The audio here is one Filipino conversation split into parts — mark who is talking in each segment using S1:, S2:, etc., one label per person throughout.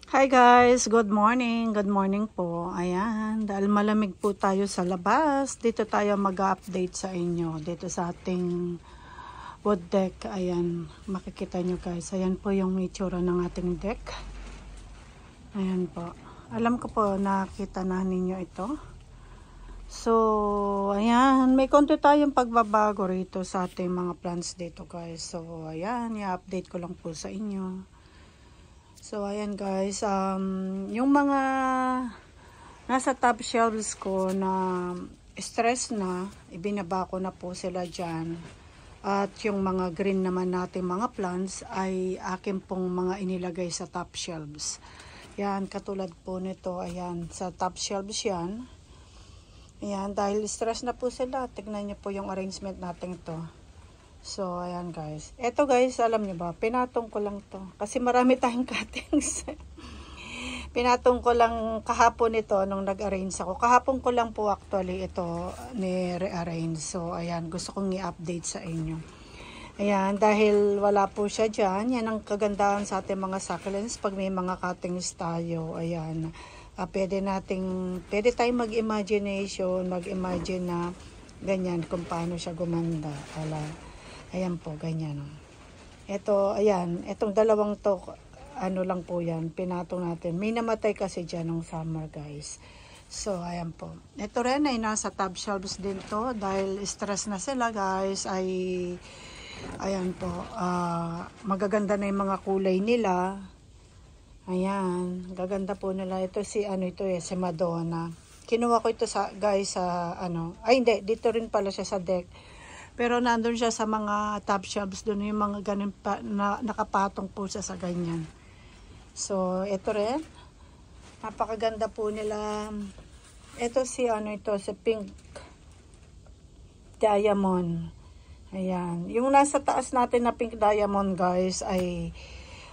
S1: Hi guys, good morning. Good morning po. Ayan, dahil malamig po tayo sa labas, dito tayo mag-update sa inyo. Dito sa ating wood deck. Ayan, makikita nyo guys. Ayan po yung itsura ng ating deck. Ayan po. Alam ko po, nakita na ninyo ito. So, ayan, may konti tayong pagbabago rito sa ating mga plants dito guys. So, ayan, i-update ko lang po sa inyo. So, ayan guys, yung mga nasa top shelves ko na stress na, ibinaba ko na po sila dyan. At yung mga green naman natin mga plants ay akin pong mga inilagay sa top shelves. Yan, katulad po nito, ayan, sa top shelves yan. Ayan, dahil stress na po sila, tignan nyo po yung arrangement natin ito. So, ayan guys. Ito guys, alam nyo ba, pinatong ko lang to. Kasi marami tayong cuttings. Pinatong ko lang kahapon ito nung nag-arrange ako. Kahapon ko lang po actually ito ni-rearrange. So, ayan, gusto kong i-update sa inyo. Ayan, dahil wala po siya dyan. Yan ang kagandahan sa ating mga succulents. Pag may mga cuttings tayo, ayan. Pwede tayong mag-imagination, mag-imagine na ganyan kung paano siya gumanda. Ayan po, ganyan. Ito, ayan, itong dalawang to, ano lang po yan, pinatong natin. May namatay kasi dyan ng summer, guys. So, ayan po. Ito rin ay nasa top shelves din to, dahil stress na sila, guys, ayan po, magaganda na yung mga kulay nila. Ayan, gaganda po nila. Ito si Madonna. Kinuha ko ito guys, hindi, dito rin pala siya sa deck. Pero nandun siya sa mga top shelves, doon yung mga ganun pa, na nakapatong po siya sa ganyan. So, ito rin. Napakaganda po nila. Ito si pink diamond. Ayan. Yung nasa taas natin na pink diamond guys ay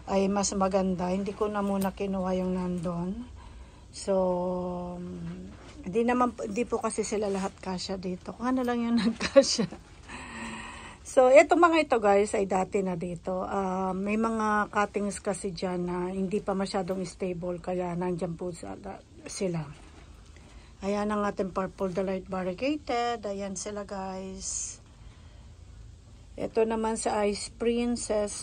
S1: mas maganda. Hindi ko na muna kinuha yung nandun. So, hindi po kasi sila lahat kasya dito. Kung ano lang yung nagkasya. So, itong mga ito guys ay dati na dito. May mga cuttings kasi dyan na hindi pa masyadong stable kaya nandyan po sila. Ayan ang ating purple delight variegated. Ayan sila guys. Ito naman sa Ice Princess.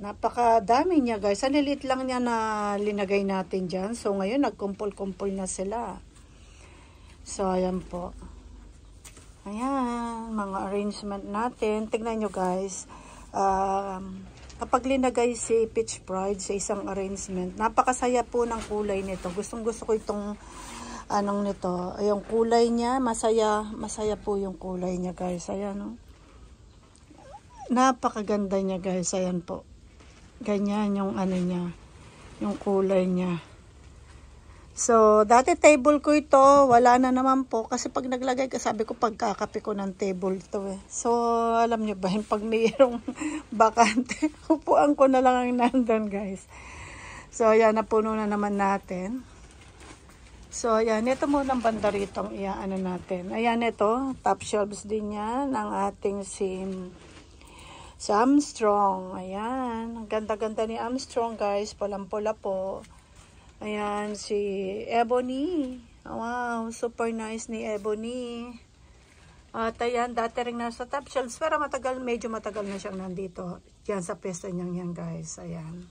S1: Napakadami niya guys. Ang lilit lang niya na linagay natin dyan. So, ngayon nagkumpul-kumpul na sila. So, ayan po. Ayan, mga arrangement natin. Tignan nyo guys. Kapag linagay si Peach Pride sa isang arrangement, napakasaya po ng kulay nito. Gustong gusto ko itong nito. Yung kulay niya, masaya po yung kulay niya guys. Ayan, napakaganda niya guys. Ayan po. Ganyan yung niya, yung kulay niya. So, dati table ko ito, wala na naman po. Kasi pag naglagay ka, sabi ko pagkakape ko ng table ito eh. So, alam nyo ba, pag mayroong bakante, upuan ko na lang ang nandun guys. So, ayan, napuno na naman natin. So, ayan, ito muna ang banda rito, natin. Ayan, ito, top shelves din yan, ang ating si Armstrong. Ayan, ang ganda-ganda ni Armstrong guys, pulang-pula po. Ayan, si Ebony. Wow, super nice ni Ebony. At ayan, dati rin nasa top shelves. Pero medyo matagal na siyang nandito. Diyan sa pwesto niyang yan, guys. Ayan.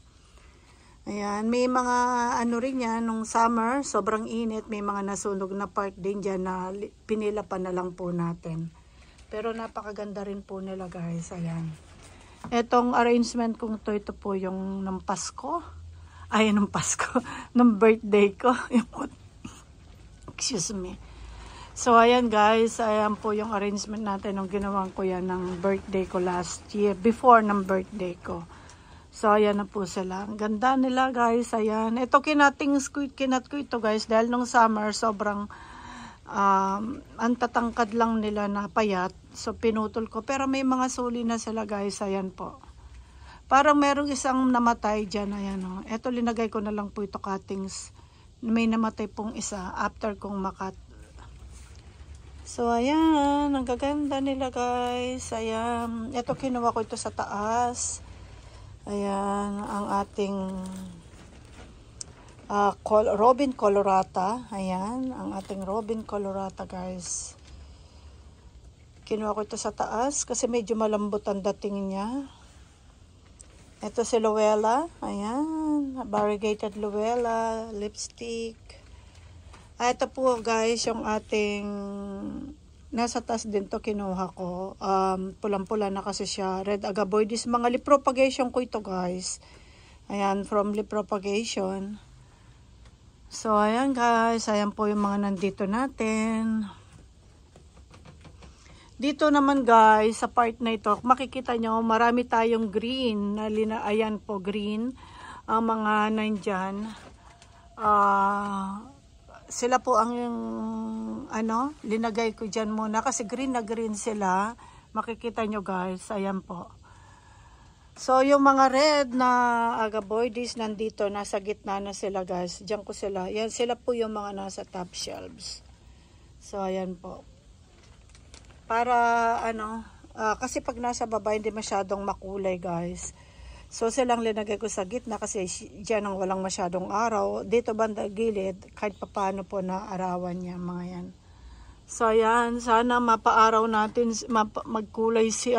S1: Ayan, may mga rin yan, nung summer, sobrang init. May mga nasunog na part din dyan na pinila pa na lang po natin. Pero napakaganda rin po nila, guys. Ayan. Etong arrangement kong ito po yung ng Pasko. Ng Pasko, ng birthday ko. Excuse me. So, ayan guys, ayan po yung arrangement natin nung ginawan ko yan ng birthday ko last year, before ng birthday ko. So, ayan na po sila. Ang ganda nila guys, ayan. Ito kinat ko ito guys, dahil nung summer, sobrang ang tatangkad lang nila na payat. So, pinutol ko. Pero may mga suli na sila guys, ayan po. Parang merong isang namatay dyan. Ayan o. Ito linagay ko na lang po ito cuttings. May namatay pong isa after kong makat. So ayan. Ang gaganda nila guys. Ayan. Ito kinuha ko ito sa taas. Ayan. Ang ating Robin colorata. Ayan, ang ating Robin colorata guys. Kinuha ko ito sa taas kasi medyo malambot ang dating niya. Ito si Luella. Ayan, variegated Luella, lipstick. Ito po guys, yung ating nasa taas din to kinuha ko. Pulang-pula na kasi siya. Red agaboides. Mga lip propagation ko ito guys. Ayan, from lip propagation. So, ayan guys. Ayan po yung mga nandito natin. Dito naman guys, sa part na ito, makikita nyo, marami tayong green. Ayan po, green. Ang mga nandyan. Sila po ang linagay ko dyan muna. Kasi green na green sila. Makikita nyo guys, ayan po. So, yung mga red na agaboides nandito, nasa gitna na sila guys. Diyan ko sila. Yan, sila po yung mga nasa top shelves. So, ayan po. Para kasi pag nasa baba hindi masyadong makulay guys. So silang linagay ko sa gitna kasi diyan ang walang masyadong araw. Dito banda gilid kahit papaano po na arawan niya mga yan. So ayan, sana mapaaraw natin, magkulay si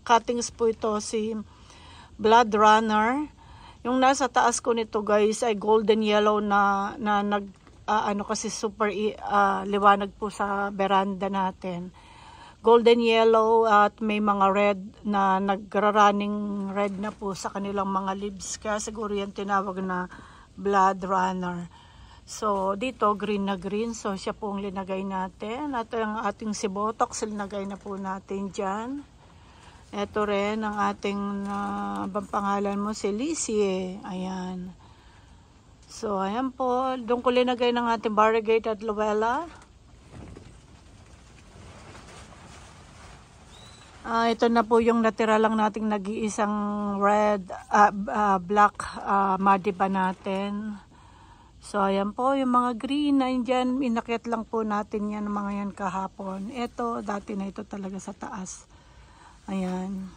S1: cuttings po ito, si Blood Runner. Yung nasa taas ko nito guys ay golden yellow na kasi super liwanag po sa veranda natin. Golden yellow at may mga red na nagra-running red na po sa kanilang mga leaves. Kaya siguro yan tinawag na Blood Runner. So dito green na green. So siya po ang linagay natin. At ang ating si Botox linagay na po natin dyan. Ito rin ang ating pangalan mo si Lizzie. Ayan. So ayan po. Doon ko linagay ng ating variegated Luella. Ito na po yung natira lang nating nag-iisang red, black madiba natin. So, ayan po yung mga green na dyan. Inakyat lang po natin yan, mga yan kahapon. Ito, dati na ito talaga sa taas. Ayan.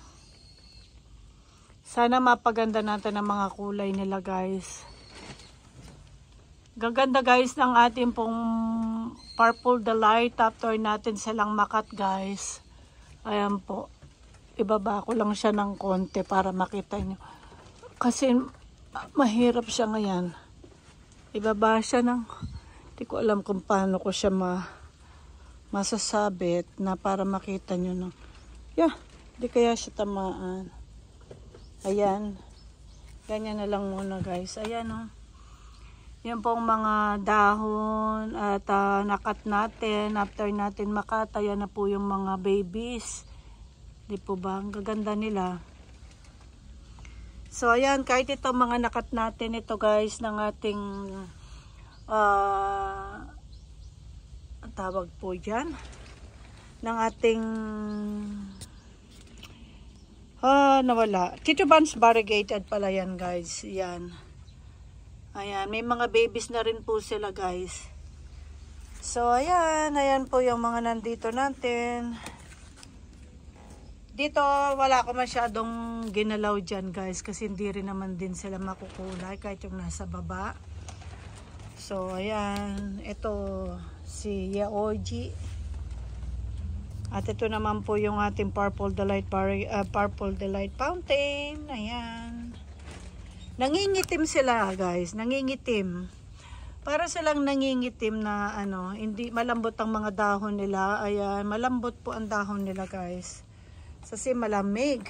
S1: Sana mapaganda natin ang mga kulay nila guys. Gaganda guys ng ating pong Purple Delight. After natin silang makat guys. Ayan po. Ibaba ko lang siya ng konti para makita nyo. Kasi mahirap siya ngayon. Ibaba siya ng... Hindi ko alam kung paano ko siya masasabit na para makita nyo. No? Yeah, di kaya siya tamaan. Ayan. Ganyan na lang muna guys. Ayan o. Yan pong mga dahon at nakat natin. After natin makat, ayan na po yung mga babies. Di po ba? Ang gaganda nila. So ayan, kahit ito mga nakat natin ito guys ng ating ang tawag po dyan. Ng ating nawala. Titubans variegated pala yan guys. Yan. Ayan, may mga babies na rin po sila guys. So ayan, ayan po yung mga nandito natin. Dito wala ko masyadong ginalaw dyan guys kasi hindi rin naman din sila makukulay kahit yung nasa baba. So ayan, ito si Yaoji. At ito naman po yung ating Purple Delight Fountain. Ayan. Nangingitim sila guys, nangingitim. Para silang nangingitim na hindi malambot ang mga dahon nila. Ayan, malambot po ang dahon nila guys. Kasi malamig.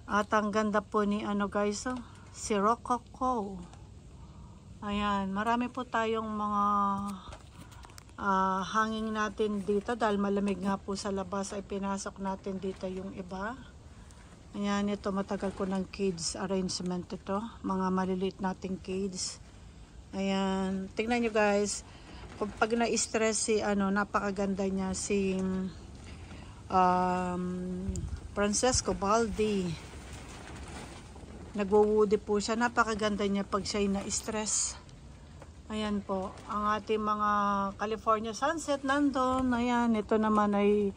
S1: At ang ganda po ni guys, si Rococo. Ayan, marami po tayong mga hanging natin dito dahil malamig nga po sa labas ay pinasok natin dito yung iba. Ayan, ito matagal ko ng cage arrangement ito. Mga maliliit nating cage. Ayan, tingnan nyo guys. Kung pag na-stress si napakaganda niya si Francesco Baldi. Nagwo-woody po siya. Napakaganda niya pag siya'y na-stress. Ayan po, ang ating mga California Sunset nandun. Ayan, ito naman ay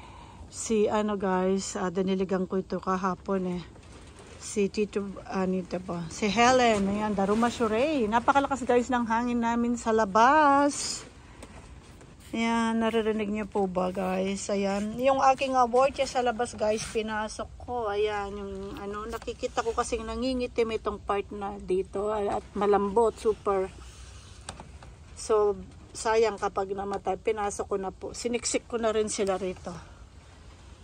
S1: si guys, diniligan ko ito kahapon Si Tito, Anita pa. Si Helen, ayan, Daruma Shurey. Napakalakas guys ng hangin namin sa labas. Ayan, naririnig niyo po ba guys? Ayan, yung aking work sa labas guys, pinasok ko. Ayan, yung ano, nakikita ko kasing nangingitim itong part na dito at malambot, super. So, sayang kapag namatay, pinasok ko na po. Siniksik ko na rin sila rito.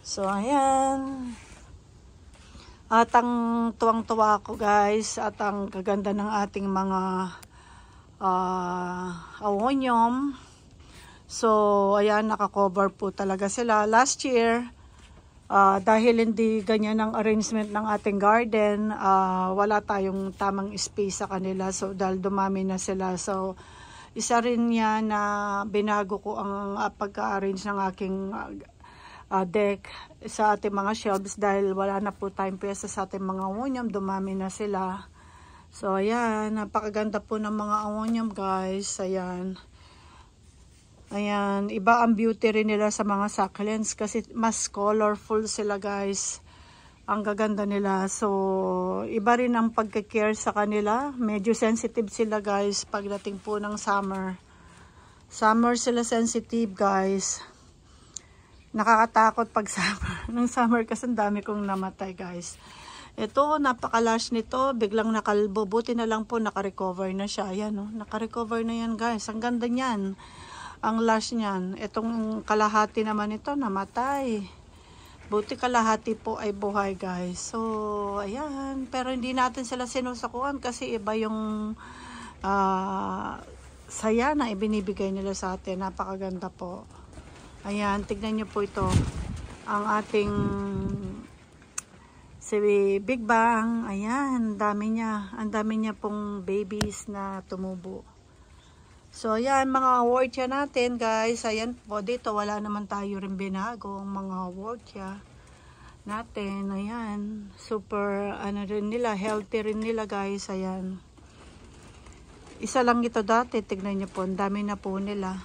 S1: So, ayan. At ang tuwang-tuwa ko guys, at ang kaganda ng ating mga awonyom. So, ayan, nakakover po talaga sila. Last year, dahil hindi ganyan ang arrangement ng ating garden, wala tayong tamang space sa kanila. So, dahil dumami na sila. So, isa rin yan na binago ko ang pagka-arrange ng aking deck sa ating mga shelves dahil wala na po tayong piyesa sa ating mga awonyom. Dumami na sila. So, ayan, napakaganda po ng mga awonyom guys. Ayan. Ayan, iba ang beauty rin nila sa mga succulents kasi mas colorful sila guys. Ang gaganda nila. So, iba rin ang pagkikare sa kanila. Medyo sensitive sila guys pagdating po ng summer. Summer sila sensitive guys. Nakakatakot pag summer. Nung summer kasi ang dami kong namatay guys. Ito, napaka-lush nito. Biglang nakalbo. Buti na lang po nakarecover na siya. Ayan o, nakarecover na yan guys. Ang ganda niyan. Ang lush niyan. Itong kalahati naman ito, namatay. Buti kalahati po ay buhay guys. So, ayan. Pero hindi natin sila sinusakuan kasi iba yung saya na ibinibigay nila sa atin. Napakaganda po. Ayan, tignan nyo po ito. Ang ating si Big Bang. Ayan, dami niya. Ang dami niya pong babies na tumubo. So, ayan, mga wortya natin, guys. Ayan po, dito wala naman tayo rin binago ang mga wortya natin. Ayan, super, ano rin nila, healthy rin nila, guys. Ayan. Isa lang ito dati, tignan nyo po, ang dami na po nila.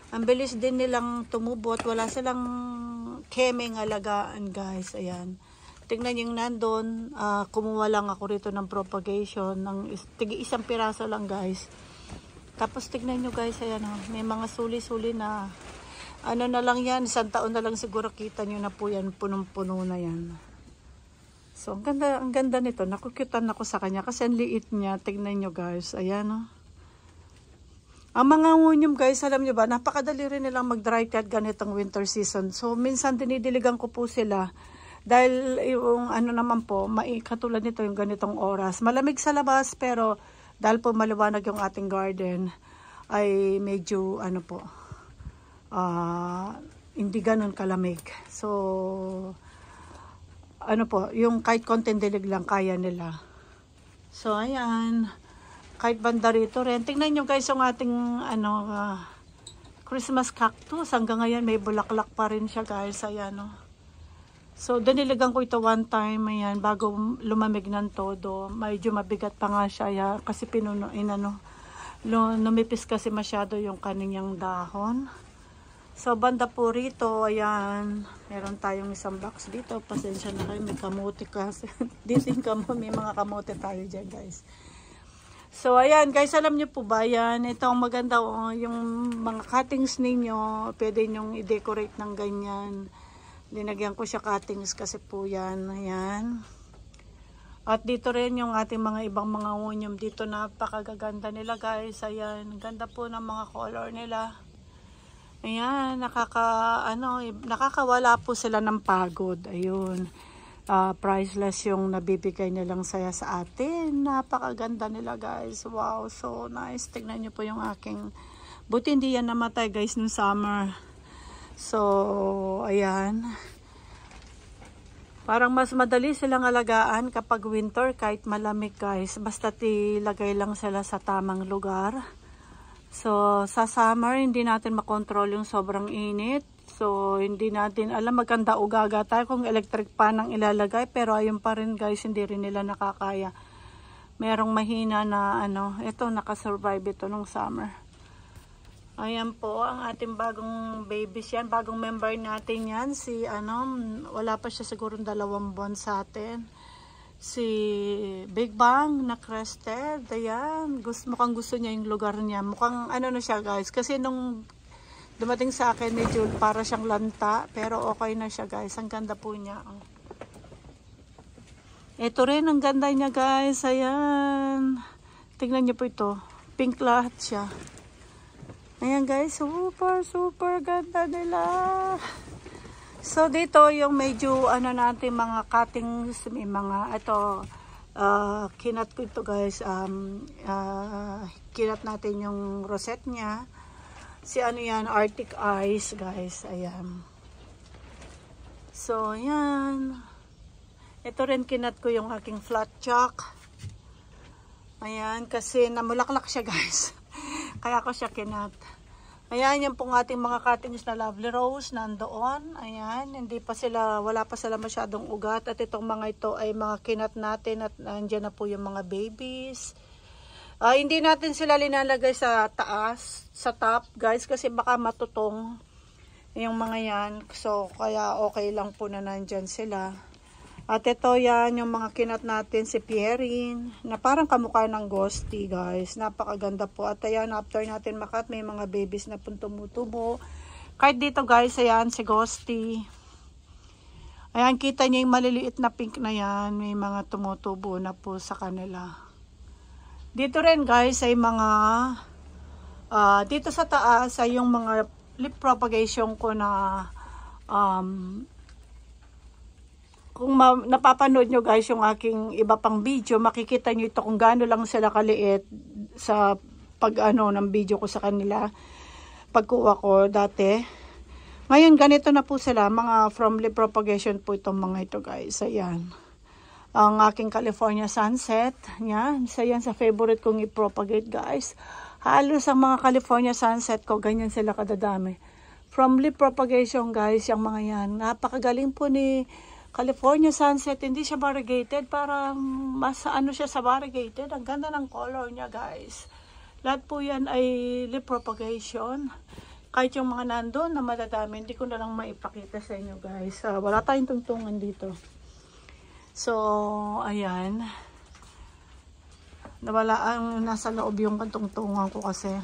S1: Ang bilis din nilang tumubo at wala silang kemeng alagaan, guys. Ayan. Tignan nyo yung nandun, kumuha lang ako rito ng propagation, ng isang piraso lang, guys. Tapos tignan nyo guys, ayan o, may mga suli-suli na, ano na lang yan, isang taon na lang siguro kita nyo na po yan, punong-puno na yan. So, ang ganda nito, nakukyutan ako sa kanya kasi ang liit niya, tignan nyo guys, ayan o. Ang mga awonyom guys, alam nyo ba, napakadali rin nilang mag-dry cut ganitong winter season. So, minsan dinidiligan ko po sila, dahil yung ano naman po, katulad nito yung ganitong oras. Malamig sa labas, pero dahil po maliwanag yung ating garden, ay medyo ano po, hindi ganun kalamig. So, ano po, yung kahit konting dilig lang kaya nila. So, ayan. Kahit banda rito rin. Tingnan nyo guys yung ating ano, Christmas cactus. Hanggang ngayon may bulaklak pa rin siya guys. Ayan o. So, diniligan ko ito one time, ayan, bago lumamig ng todo. Medyo mabigat pa nga siya, ayan, kasi numipis kasi masyado yung kanyang dahon. So, banda po rito, ayan, meron tayong isang box dito. Pasensya na kayo, may kamote kasi. Dito yung may mga kamote tayo dyan, guys. So, ayan, guys, alam nyo po ba, yan, ito ang maganda, yung mga cuttings ninyo, pwede nyong i-decorate ng ganyan. Linagyan ko siya cuttings kasi po yan. Ayan. At dito rin yung ating mga ibang mga awonyom. Dito napakaganda nila guys. Ayan. Ganda po ng mga color nila. Ayan. Nakakawala po sila ng pagod. Ayun. Priceless yung nabibigay nilang saya sa atin. Napakaganda nila guys. Wow. So nice. Tignan nyo po yung aking. Buti hindi yan namatay guys nung summer. So, ayan. Parang mas madali silang alagaan kapag winter kahit malamig guys. Basta ilagay lang sila sa tamang lugar. So, sa summer, hindi natin makontrol yung sobrang init. So, hindi natin alam, maganda ugaga tayo kung electric pan ang ilalagay. Pero ayun pa rin guys, hindi rin nila nakakaya. Merong mahina na ito, nakasurvive ito nung summer. Ayan po, ang ating bagong babies yan. Bagong member natin yan. Wala pa siya siguro 2 buwan sa atin. si Big Bang na crested. Ayan, mukhang gusto niya yung lugar niya. Mukhang ano na siya guys, kasi nung dumating sa akin medyo para siyang lanta, pero okay na siya guys. Ang ganda po niya. Ito rin, ang ganda niya guys. Ayan, tingnan niyo po ito, pink lahat siya. Ayan guys, super ganda nila. So dito yung medyo ano natin mga cuttings, may mga ito kinat ko ito guys, kinat natin yung rosette niya. Si ano yan, Arctic Ice guys, ayan. So ayan. Ito rin kinat ko yung aking flat chalk. Ayan, kasi namulaklak siya guys. Kaya ko siya kinat. Ayan, yan pong ating mga cuttings na lovely rose nandoon. Ayan, hindi pa sila, wala pa sila masyadong ugat. At itong mga ito ay mga kinat natin at nandiyan na po yung mga babies. Hindi natin sila linalagay sa taas, sa top guys, kasi baka matutong yung mga yan. So, kaya okay lang po na nandyan sila. At ito yan, yung mga kinat natin si Pierin, na parang kamukha ng ghosty guys. Napakaganda po. At ayan, after natin makat, may mga babies na pong tumutubo. Kahit dito guys, ayan, si ghosty. Ayan, kita niya yung maliliit na pink na yan. May mga tumutubo na po sa kanila. Dito rin guys, ay mga, dito sa taas, ay yung mga leaf propagation ko na, kung napapanood nyo guys yung aking iba pang video, makikita nyo ito kung gaano lang sila kaliit sa pag-ano ng video ko sa kanila. Pagkuha ko dati. Ngayon ganito na po sila, mga from leaf propagation po itong mga ito guys. Ayan. Ang aking California sunset. Yan. So yan sa favorite kong i-propagate guys. Halos ang mga California sunset ko, ganyan sila kadadami. From leaf propagation guys, yung mga yan. Napakagaling po ni California sunset, hindi siya variegated, parang mas ano siya sa variegated. Ang ganda ng color niya guys. Lahat po yan ay leaf propagation. Kahit yung mga nandun na madadami, hindi ko na lang maipakita sa inyo guys. Wala tayong tungtungan dito. So, ayan. Nawala ang nasa loob yung tungtungan ko kasi.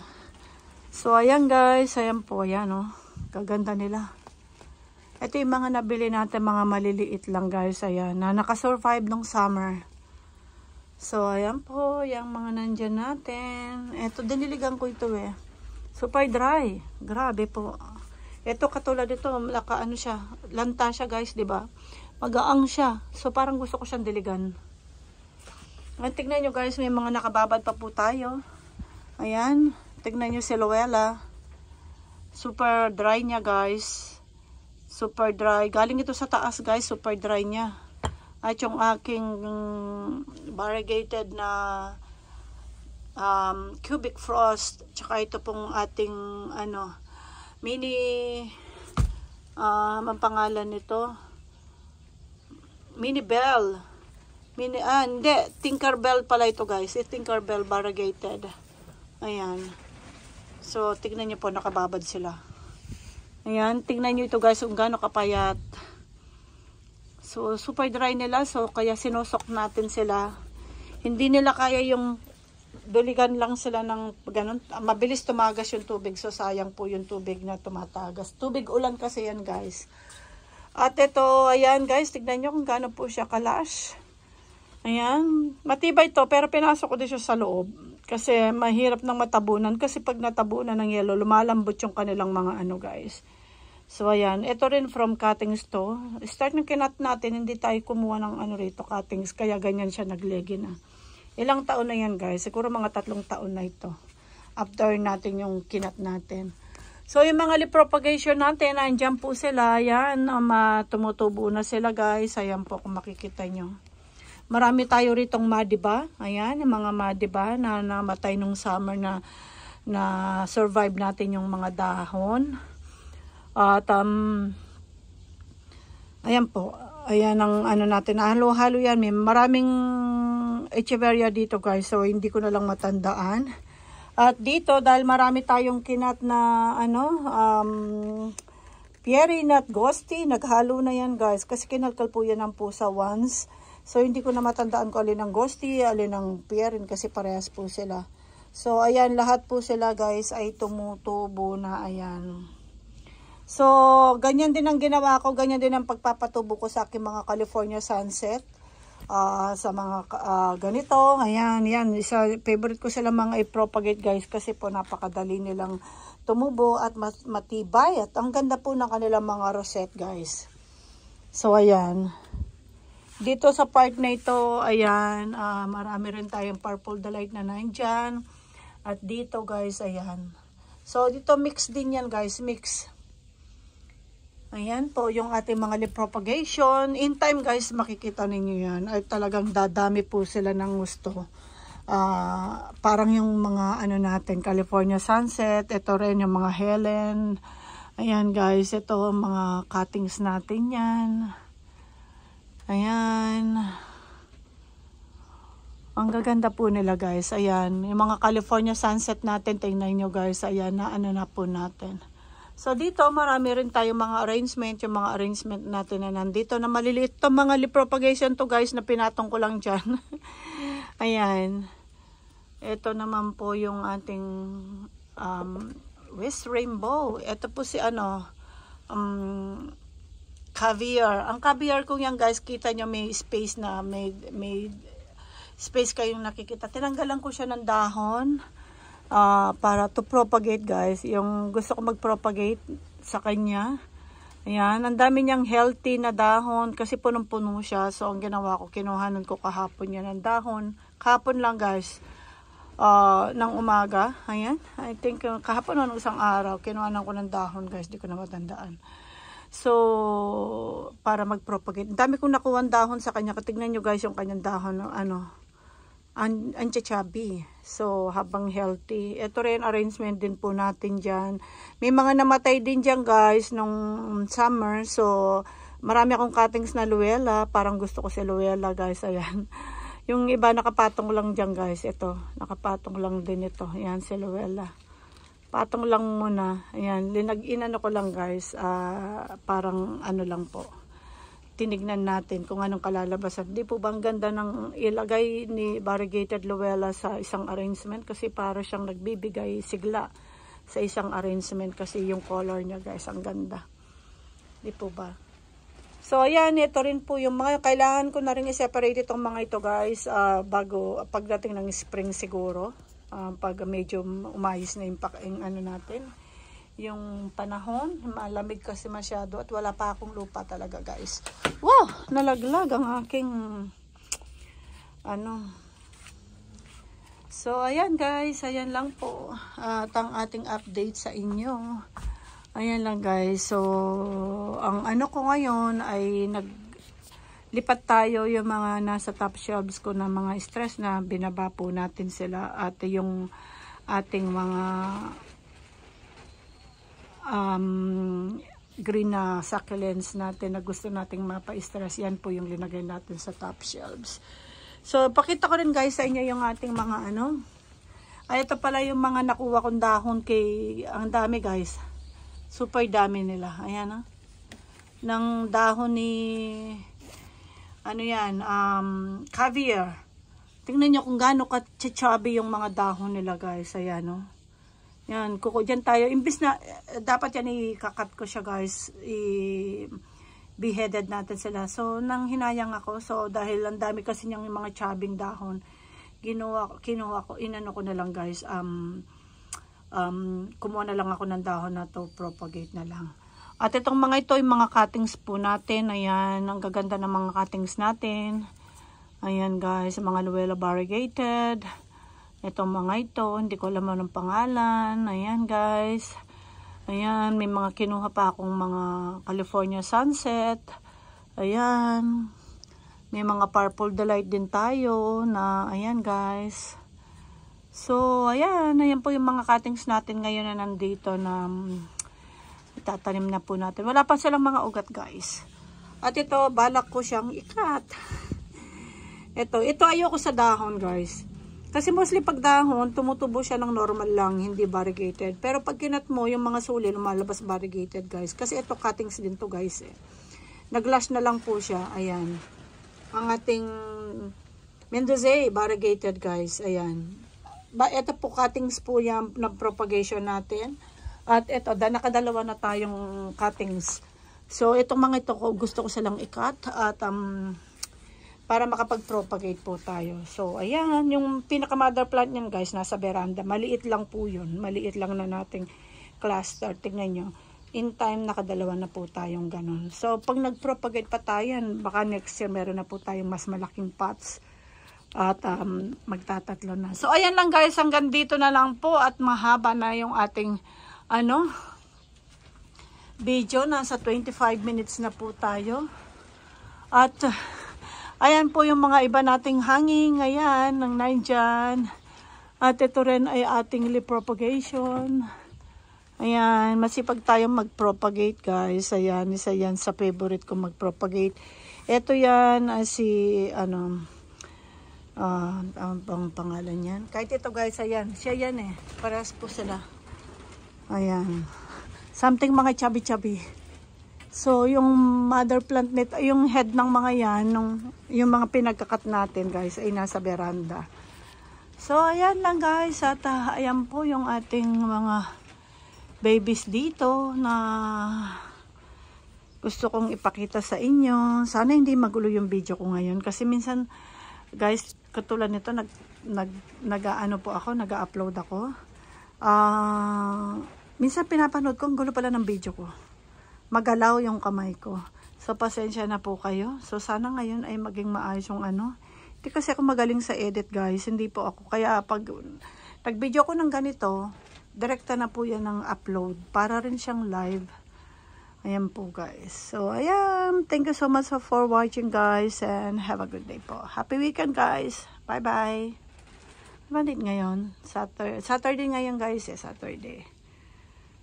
S1: So, ayan guys. Ayan po, ayan oh. Kaganda nila. Ito yung mga nabili natin, mga maliliit lang guys. Ayan, na nakasurvive nung summer. So, ayan po, yung mga nandyan natin. Ito, diniligan ko ito eh. Super dry. Grabe po. Ito, katulad ito, ano siya, lanta siya guys, di ba? Magaang siya. So, parang gusto ko siyang diligan. Ayan, tignan nyo guys, may mga nakababad pa po tayo. Ayan, tignan nyo si Luella. Super dry niya guys. Super dry. Galing ito sa taas guys. Super dry niya. At yung aking variegated na cubic frost. Tsaka ito pong ating ano, mini ang pangalan nito. Mini Bell. Hindi. Tinkerbell pala ito guys. Tinkerbell variegated. Ayan. So, tignan nyo po. Nakababad sila. Ayan, tingnan nyo ito guys kung gaano kapayat. So, super dry nila. So, kaya sinusok natin sila. Hindi nila kaya yung duligan lang sila ng ganun. Mabilis tumagas yung tubig. So, sayang po yung tubig na tumatagas. Tubig ulan kasi yan guys. At ito, ayan guys, tignan nyo kung gaano po siya kalash. Ayan, matibay ito. Pero pinasok ko din siya sa loob. Kasi mahirap nang matabunan. Kasi pag natabunan ng yelo, lumalambot yung kanilang mga ano guys. So ayan, ito rin from cuttings to. Start ng kinat natin, hindi tayo kumuha ng ano rito cuttings. Kaya ganyan siya naglegi na. Ilang taon na yan guys. Siguro mga 3 taon na ito. After natin yung kinat natin. So yung mga leaf propagation natin, andyan po sila. Ayan, tumutubo na sila guys. Ayan po kung makikita nyo. Marami tayo ritong madiba. Ayan, yung mga madiba na namatay nung summer na survive natin yung mga dahon. At ayan po. Ayan ang ano natin. Halo-halo yan. May maraming echeveria dito guys. So hindi ko na lang matandaan. At dito dahil marami tayong kinat na Pierin at ghosty. Naghalo na yan guys. Kasi kinalkal po yan ng pusa once. So, hindi ko na matandaan ko alin ang ghosty, alin ang pierin kasi parehas po sila. So, ayan, lahat po sila guys ay tumutubo na, ayan. So, ganyan din ang ginawa ko, ganyan din ang pagpapatubo ko sa aking mga California sunset. Sa mga ganito, ayan, yan, favorite ko sila mga i-propagate guys kasi po napakadali nilang tumubo at matibay at ang ganda po ng kanilang mga rosette guys. So, ayan. Dito sa part na ito, ayan, marami rin tayong purple delight na nandyan. At dito guys, ayan. So, dito mix din yan guys, mix. Ayan po, yung ating mga leaf propagation. In time guys, makikita ninyo yan. Ay talagang dadami po sila ng gusto. Parang yung mga ano natin, California sunset. Ito rin yung mga Helen. Ayan guys, ito mga cuttings natin yan. Ayan. Ang gaganda po nila guys. Ayan. Yung mga California sunset natin. Tingnan nyo guys. Ayan na ano na po natin. So dito marami rin tayong mga arrangement. Yung mga arrangement natin na nandito na maliliit. Itong mga leaf propagation to guys na pinatong ko lang dyan. Ayan. Ito naman po yung ating West Rainbow. Ito po si ano. Caviar. Ang caviar ko yan guys, kita nyo may space na, may space kayong nakikita. Tinanggalan ko siya ng dahon para to propagate guys. Yung gusto ko mag-propagate sa kanya. Ayan, ang dami niyang healthy na dahon kasi punong-puno siya. So, ang ginawa ko, kinuhanan ko kahapon yan ng dahon. Kahapon lang guys, ng umaga. Ayan, I think kahapon ng isang araw, kinuhanan ko ng dahon guys, di ko na matandaan. So, para mag-propagate. Ang dami kong nakuha ng dahon sa kanya. Tignan nyo guys yung kanyang dahon. Ang chubby. So, habang healthy. Ito rin, arrangement din po natin dyan. May mga namatay din dyan guys nung summer. So, marami akong cuttings na Luella. Parang gusto ko si Luella guys. Ayan. Yung iba nakapatong lang dyan guys. Ito, nakapatong lang din ito. Ayan, si Luella. Patong lang muna. Ayan, inano ko lang guys. Parang ano lang po. Tinignan natin kung anong kalalabasan. Di po bang ganda ng ilagay ni variegated Luella sa isang arrangement? Kasi para siyang nagbibigay sigla sa isang arrangement. Kasi yung color niya guys, ang ganda. Di po ba? So ayan, ito rin po yung mga kailangan ko na rin i-separate itong mga ito guys. Bago pagdating ng spring siguro. Pag medyo umayos na yung ano natin, yung panahon, malamig kasi masyado at wala pa akong lupa talaga guys. Wow, nalaglag ang aking ano. So ayan guys, ayan lang po at ang ating update sa inyo. Ayan lang guys. So ang ano ko ngayon ay lipat tayo yung mga nasa top shelves ko na mga stress na binaba po natin sila at yung ating mga green na succulents natin na gusto nating mapa-stress. Yan po yung linagay natin sa top shelves. So pakita ko rin guys sa inyo yung ating mga ano. Ay ito pala yung mga nakuha kong dahon ang dami guys. Super dami nila. Ayan ng dahon ni ano yan, caviar. Tingnan nyo kung gaano ka-chubby yung mga dahon nila guys. Ayan, no? Yan, dyan tayo. Imbis na, dapat yan i-cut ko siya guys. Beheaded natin sila. So, nang hinayang ako. So, dahil ang dami kasi niyang mga chubbing dahon, kinuha ko, inano ko na lang guys. Kumuha na lang ako ng dahon na to, propagate na lang. At itong mga ito, yung mga cuttings po natin. Ayan, ang gaganda ng mga cuttings natin. Ayan guys, mga Luella variegated. Itong mga ito, hindi ko alam anong pangalan. Ayan guys. Ayan, may mga kinuha pa akong mga California sunset. Ayan. May mga purple delight din tayo na, ayan guys. So, ayan po yung mga cuttings natin ngayon na nandito na itatanim na po natin. Wala pa silang mga ugat guys. At ito, balak ko siyang ikat. Ito ayoko sa dahon guys. Kasi mostly pag dahon, tumutubo siya ng normal lang, hindi variegated. Pero pag kinat mo, yung mga suli, lumalabas variegated guys. Kasi ito cuttings din to guys eh. Naglash na lang po siya. Ayan. ang ating Mendoza variegated guys. Ayan. Ito po cuttings po yan na propagation natin. At ito, nakadalawa na tayong cuttings. So, itong mga ito gusto ko silang i-cut at para makapag-propagate po tayo. So, ayan, yung pinaka-mother plant niyan guys, nasa veranda. Maliit lang po yun. Maliit lang na nating cluster. Tingnan nyo. In time, nakadalawa na po tayong ganun. So, pag nag-propagate pa tayo, baka next year meron na po tayong mas malaking pots. At magtatatlo na. So, ayan lang guys. Hanggang dito na lang po. At mahaba na yung ating video. Nasa 25 minutes na po tayo. At ayan po yung mga iba nating hanging. Ayan, ng nandyan. At ito rin ay ating leaf propagation. Ayan, masipag tayong mag-propagate guys. Ayan, isa yan sa favorite ko mag-propagate. Ito yan, ang pangalan yan. Kahit ito guys, ayan. Siya yan eh. Parehas po sila. Ayan. Something mga chubby-chubby. So, yung mother plant nito, yung head ng mga yan, yung mga pinagkakat natin guys, ay nasa veranda. So, ayan lang guys. At ayan po yung ating mga babies dito na gusto kong ipakita sa inyo. Sana hindi magulo yung video ko ngayon. Kasi minsan, guys, katulad nito, nag-upload ako. Minsan pinapanood ko, ang gulo pala ng video ko. Magalaw yung kamay ko. So, pasensya na po kayo. So, sana ngayon ay maging maayos yung Hindi kasi ako magaling sa edit, guys. Hindi po ako. Kaya, pag nag-video ko ng ganito, direkta na po yan ng upload. Para rin siyang live. Ayan po, guys. So, ayan. Thank you so much for watching, guys. And have a good day po. Happy weekend, guys. Bye-bye. Bandit ngayon. Saturday ngayon, guys. Saturday.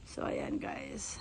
S1: So, ayan, guys.